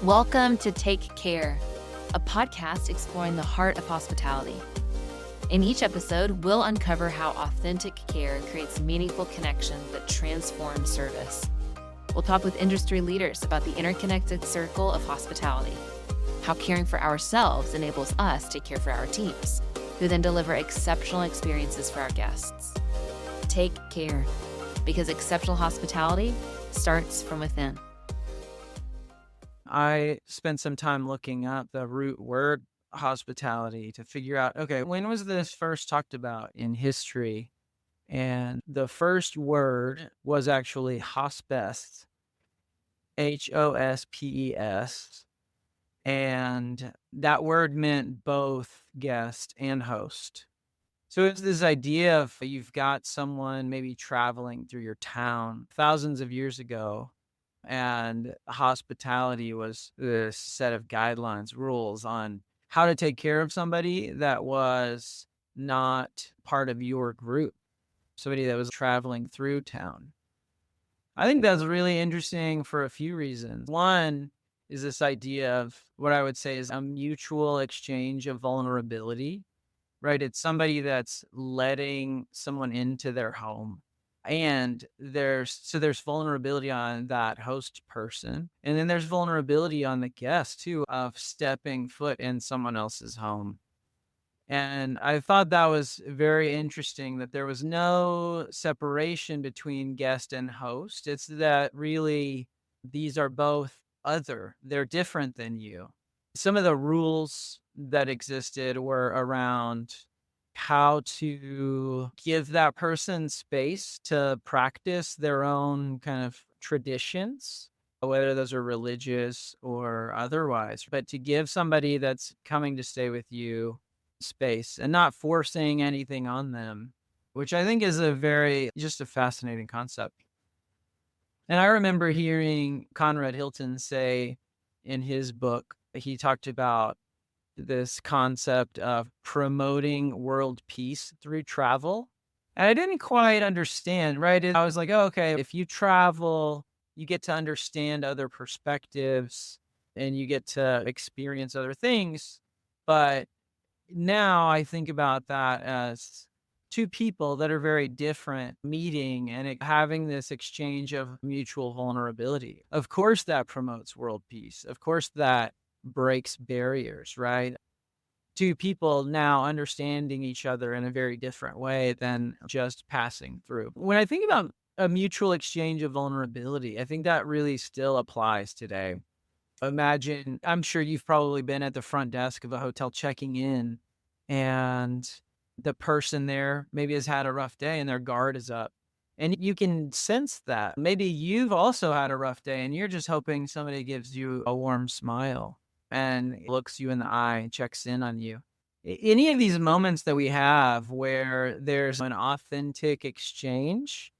Welcome to Take Care, a podcast exploring the heart of hospitality. In each episode, we'll uncover how authentic care creates meaningful connections that transform service. We'll talk with industry leaders about the interconnected circle of hospitality, how caring for ourselves enables us to care for our teams, who then deliver exceptional experiences for our guests. Take care, because exceptional hospitality starts from within. I spent some time looking up the root word hospitality to figure out, okay, when was this first talked about in history? And the first word was actually hospes, Hospes. And that word meant both guest and host. So it's this idea of you've got someone maybe traveling through your town thousands of years ago, and hospitality was this set of guidelines, rules on how to take care of somebody that was not part of your group, somebody that was traveling through town. I think that's really interesting for a few reasons. One is this idea of what I would say is a mutual exchange of vulnerability, right? It's somebody that's letting someone into their home. And there's vulnerability on that host person. And then there's vulnerability on the guest too, of stepping foot in someone else's home. And I thought that was very interesting that there was no separation between guest and host. It's that really these are both other. They're different than you. Some of the rules that existed were around how to give that person space to practice their own kind of traditions, whether those are religious or otherwise, but to give somebody that's coming to stay with you space and not forcing anything on them, which I think is just a fascinating concept. And I remember hearing Conrad Hilton say in his book, he talked about this concept of promoting world peace through travel. And I didn't quite understand, right? I was like, oh, okay, if you travel, you get to understand other perspectives and you get to experience other things. But now I think about that as two people that are very different meeting and having this exchange of mutual vulnerability. Of course, that promotes world peace. Of course, that breaks barriers, right? Two people now understanding each other in a very different way than just passing through. When I think about a mutual exchange of vulnerability, I think that really still applies today. Imagine, I'm sure you've probably been at the front desk of a hotel checking in, and the person there maybe has had a rough day and their guard is up. And you can sense that. Maybe you've also had a rough day and you're just hoping somebody gives you a warm smile and looks you in the eye and checks in on you. Any of these moments that we have where there's an authentic exchange,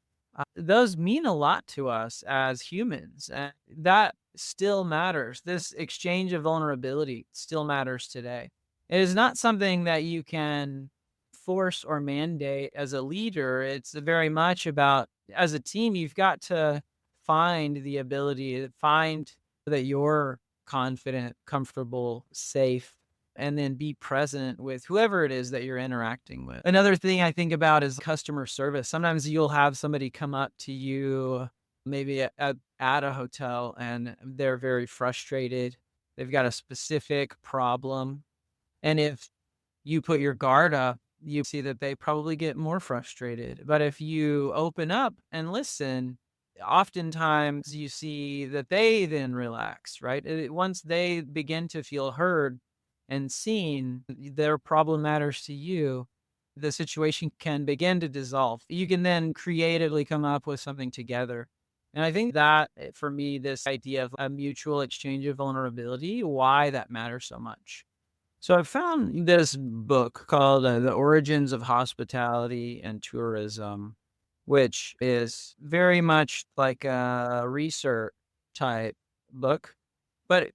those mean a lot to us as humans. And that still matters. This exchange of vulnerability still matters today. It is not something that you can force or mandate as a leader. It's very much about, as a team, you've got to find the ability to find that you're confident, comfortable, safe, and then be present with whoever it is that you're interacting with. Another thing I think about is customer service. Sometimes you'll have somebody come up to you, maybe at a hotel, and they're very frustrated. They've got a specific problem. And if you put your guard up, you see that they probably get more frustrated. But if you open up and listen, oftentimes you see that they then relax, right? Once they begin to feel heard and seen, their problem matters to you, the situation can begin to dissolve. You can then creatively come up with something together. And I think that, for me, this idea of a mutual exchange of vulnerability, why that matters so much. So I found this book called The Origins of Hospitality and Tourism, which is very much like a research type book. But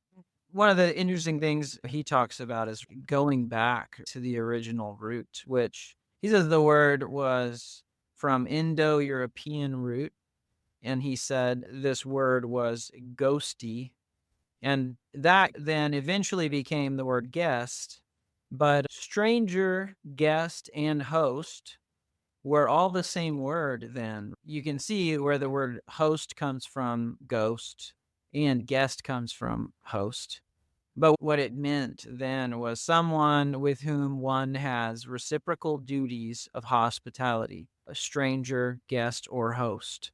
one of the interesting things he talks about is going back to the original root, which he says the word was from Indo-European root. And he said this word was ghosty. And that then eventually became the word guest. But stranger, guest, and host were all the same word then. You can see where the word host comes from ghost and guest comes from host. But what it meant then was someone with whom one has reciprocal duties of hospitality, a stranger, guest, or host,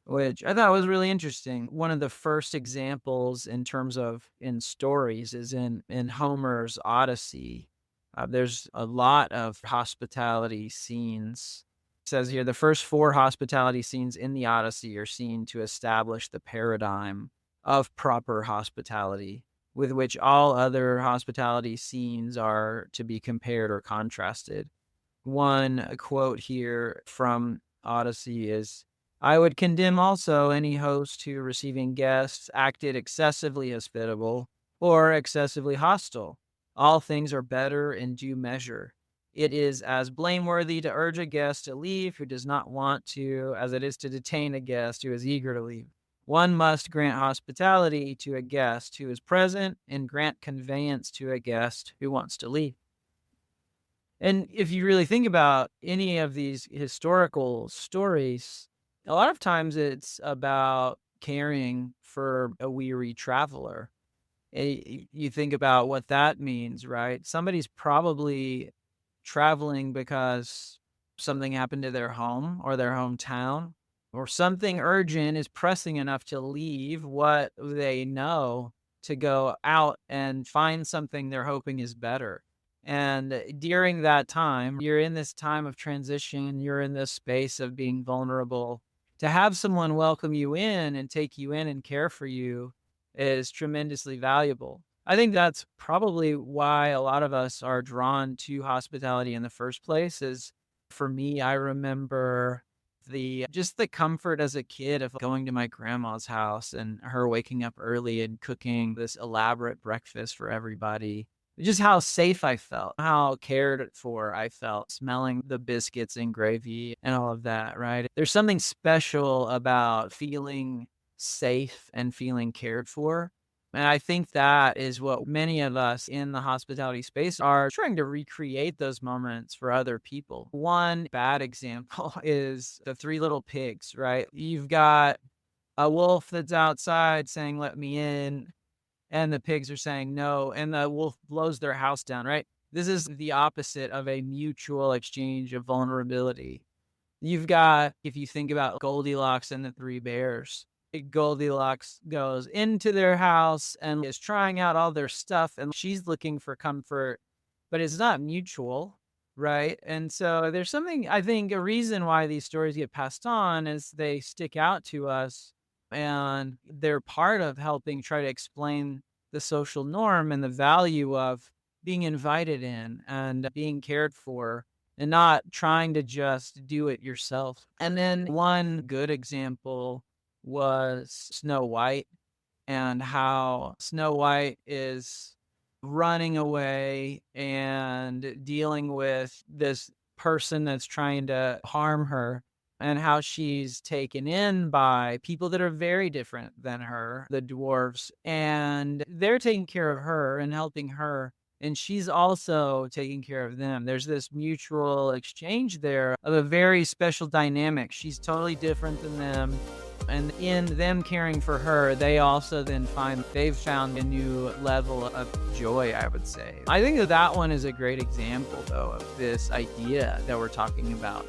which I thought was really interesting. One of the first examples in terms of in stories is in Homer's Odyssey. There's a lot of hospitality scenes. It says here the first four hospitality scenes in the Odyssey are seen to establish the paradigm of proper hospitality, with which all other hospitality scenes are to be compared or contrasted. One quote here from Odyssey is, I would condemn also any host who, receiving guests, acted excessively hospitable or excessively hostile. All things are better in due measure. It is as blameworthy to urge a guest to leave who does not want to, as it is to detain a guest who is eager to leave. One must grant hospitality to a guest who is present and grant conveyance to a guest who wants to leave. And if you really think about any of these historical stories, a lot of times it's about caring for a weary traveler. You think about what that means, right? Somebody's probably traveling because something happened to their home or their hometown, or something urgent is pressing enough to leave what they know to go out and find something they're hoping is better. And during that time, you're in this time of transition, you're in this space of being vulnerable. To have someone welcome you in and take you in and care for you is tremendously valuable. I think that's probably why a lot of us are drawn to hospitality in the first place. Is for me, I remember just the comfort as a kid of going to my grandma's house and her waking up early and cooking this elaborate breakfast for everybody. Just how safe I felt, how cared for I felt, smelling the biscuits and gravy and all of that, right? There's something special about feeling safe and feeling cared for. And I think that is what many of us in the hospitality space are trying to recreate those moments for other people. One bad example is the Three Little Pigs, right? You've got a wolf that's outside saying, let me in. And the pigs are saying no, and the wolf blows their house down, right? This is the opposite of a mutual exchange of vulnerability. You've got, if you think about Goldilocks and the Three Bears, Goldilocks goes into their house and is trying out all their stuff, and she's looking for comfort, but it's not mutual, right? And so there's something, I think, a reason why these stories get passed on is they stick out to us. And they're part of helping try to explain the social norm and the value of being invited in and being cared for and not trying to just do it yourself. And then one good example was Snow White and how Snow White is running away and dealing with this person that's trying to harm her, and how she's taken in by people that are very different than her, the dwarves, and they're taking care of her and helping her, and she's also taking care of them. There's this mutual exchange there of a very special dynamic. She's totally different than them, and in them caring for her, they also then find they've found a new level of joy, I would say. I think that one is a great example, though, of this idea that we're talking about.